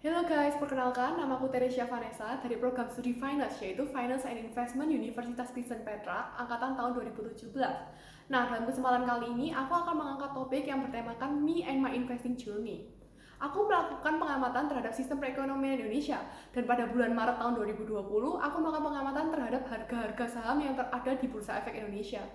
Halo guys, perkenalkan nama aku Teresia Vanessa dari program studi Finance, yaitu Finance and Investment Universitas Kristen Petra, angkatan tahun 2017. Nah, dalam kesempatan kali ini, aku akan mengangkat topik yang bertemakan Me and My Investing Journey. Aku melakukan pengamatan terhadap sistem perekonomian Indonesia, dan pada bulan Maret tahun 2020, aku melakukan pengamatan terhadap harga-harga saham yang ada di Bursa Efek Indonesia.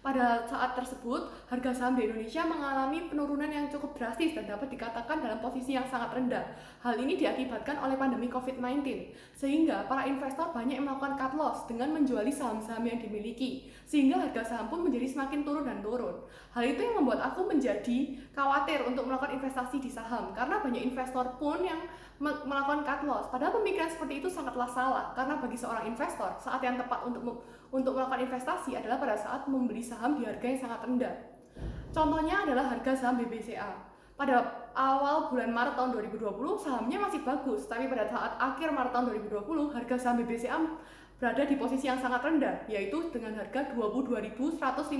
Pada saat tersebut, harga saham di Indonesia mengalami penurunan yang cukup drastis dan dapat dikatakan dalam posisi yang sangat rendah. Hal ini diakibatkan oleh pandemi COVID-19, sehingga para investor banyak melakukan cut loss dengan menjuali saham-saham yang dimiliki, sehingga harga saham pun menjadi semakin turun dan turun. Hal itu yang membuat aku menjadi khawatir untuk melakukan investasi di saham, karena banyak investor pun yang melakukan cut loss. Padahal pemikiran seperti itu sangatlah salah, karena bagi seorang investor, saat yang tepat untuk melakukan investasi adalah pada saat membeli saham di harga yang sangat rendah. Contohnya adalah harga saham BBCA. Pada awal bulan Maret tahun 2020, sahamnya masih bagus, tapi pada saat akhir Maret tahun 2020, harga saham BBCA berada di posisi yang sangat rendah, yaitu dengan harga Rp22.150.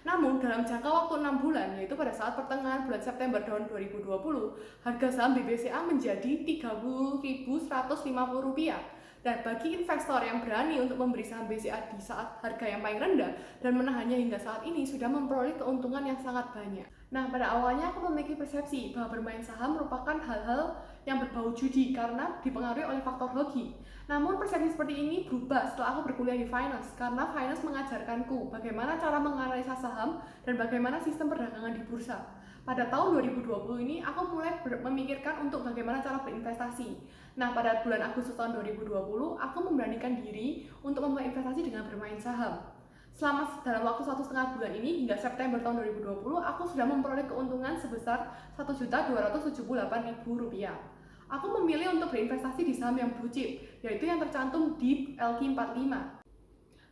Namun, dalam jangka waktu 6 bulan, yaitu pada saat pertengahan bulan September tahun 2020, harga saham BBCA menjadi Rp30.150. Dan bagi investor yang berani untuk membeli saham BCA di saat harga yang paling rendah dan menahannya hingga saat ini sudah memperoleh keuntungan yang sangat banyak. Nah, pada awalnya aku memiliki persepsi bahwa bermain saham merupakan hal-hal yang berbau judi karena dipengaruhi oleh faktor hoki. Namun persepsi seperti ini berubah setelah aku berkuliah di finance, karena finance mengajarkanku bagaimana cara menganalisa saham dan bagaimana sistem perdagangan di bursa. Pada tahun 2020 ini, aku mulai memikirkan untuk bagaimana cara berinvestasi. Nah, pada bulan Agustus tahun 2020, aku memberanikan diri untuk memulai investasi dengan bermain saham. Selama dalam waktu 1,5 bulan ini, hingga September tahun 2020, aku sudah memperoleh keuntungan sebesar Rp1.278.000. Aku memilih untuk berinvestasi di saham yang blue chip, yaitu yang tercantum di LQ45.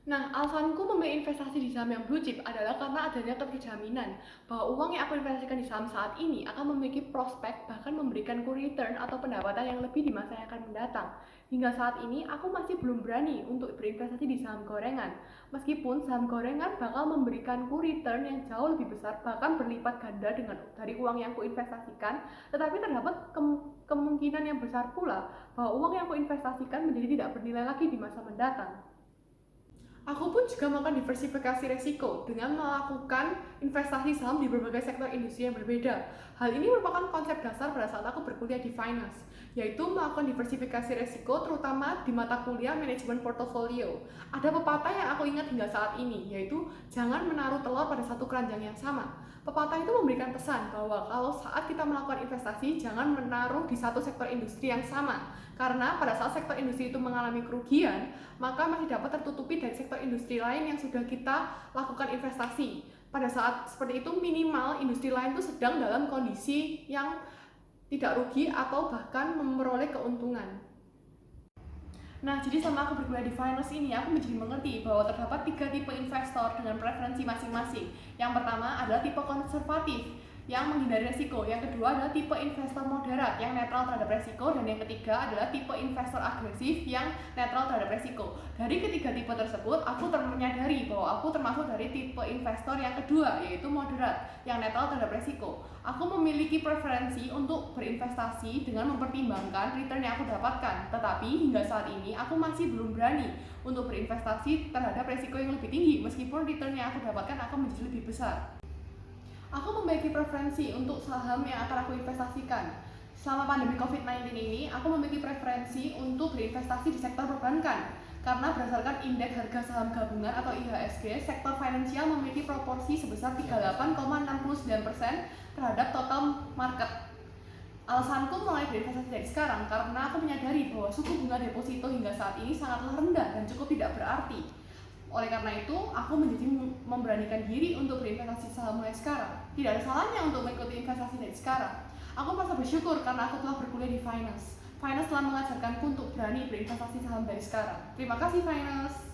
Nah, alasanku memilih investasi di saham yang blue chip adalah karena adanya keterjaminan bahwa uang yang aku investasikan di saham saat ini akan memiliki prospek bahkan memberikanku return atau pendapatan yang lebih di masa yang akan mendatang. Hingga saat ini, aku masih belum berani untuk berinvestasi di saham gorengan. Meskipun saham gorengan bakal memberikanku return yang jauh lebih besar, bahkan berlipat ganda dari uang yang aku investasikan, tetapi terdapat kemungkinan yang besar pula bahwa uang yang aku investasikan menjadi tidak bernilai lagi di masa mendatang. Aku pun juga melakukan diversifikasi resiko dengan melakukan investasi saham di berbagai sektor industri yang berbeda. Hal ini merupakan konsep dasar pada saat aku berkuliah di finance, yaitu melakukan diversifikasi resiko terutama di mata kuliah manajemen portofolio. Ada pepatah yang aku ingat hingga saat ini, yaitu jangan menaruh telur pada satu keranjang yang sama. Pepatah itu memberikan pesan bahwa kalau saat kita melakukan investasi, jangan menaruh di satu sektor industri yang sama. Karena pada saat sektor industri itu mengalami kerugian, maka masih dapat tertutupi dari sektor industri lain yang sudah kita lakukan investasi. Pada saat seperti itu, minimal industri lain itu sedang dalam kondisi yang tidak rugi atau bahkan memperoleh keuntungan. Nah, jadi selama aku berkuliah di finance ini, aku menjadi mengerti bahwa terdapat 3 tipe investor dengan preferensi masing-masing. Yang pertama adalah tipe konservatif, yang menghindari resiko. Yang kedua adalah tipe investor moderat yang netral terhadap resiko, dan yang ketiga adalah tipe investor agresif yang netral terhadap resiko. Dari ketiga tipe tersebut, aku menyadari bahwa aku termasuk dari tipe investor yang kedua, yaitu moderat yang netral terhadap resiko. Aku memiliki preferensi untuk berinvestasi dengan mempertimbangkan return yang aku dapatkan, tetapi hingga saat ini aku masih belum berani untuk berinvestasi terhadap resiko yang lebih tinggi, meskipun return yang aku dapatkan akan menjadi lebih besar. Aku memiliki preferensi untuk saham yang akan aku investasikan. Selama pandemi COVID-19 ini, aku memiliki preferensi untuk berinvestasi di sektor perbankan. Karena berdasarkan indeks harga saham gabungan atau IHSG, sektor finansial memiliki proporsi sebesar 38,69% terhadap total market. Alasanku mulai berinvestasi dari sekarang karena aku menyadari bahwa suku bunga deposito hingga saat ini sangatlah rendah dan cukup tidak berarti. Oleh karena itu, aku menjadi memberanikan diri untuk berinvestasi saham mulai sekarang. Tidak ada salahnya untuk mengikuti investasi dari sekarang. Aku merasa bersyukur karena aku telah berkuliah di finance. Finance telah mengajarkanku untuk berani berinvestasi saham dari sekarang. Terima kasih, finance.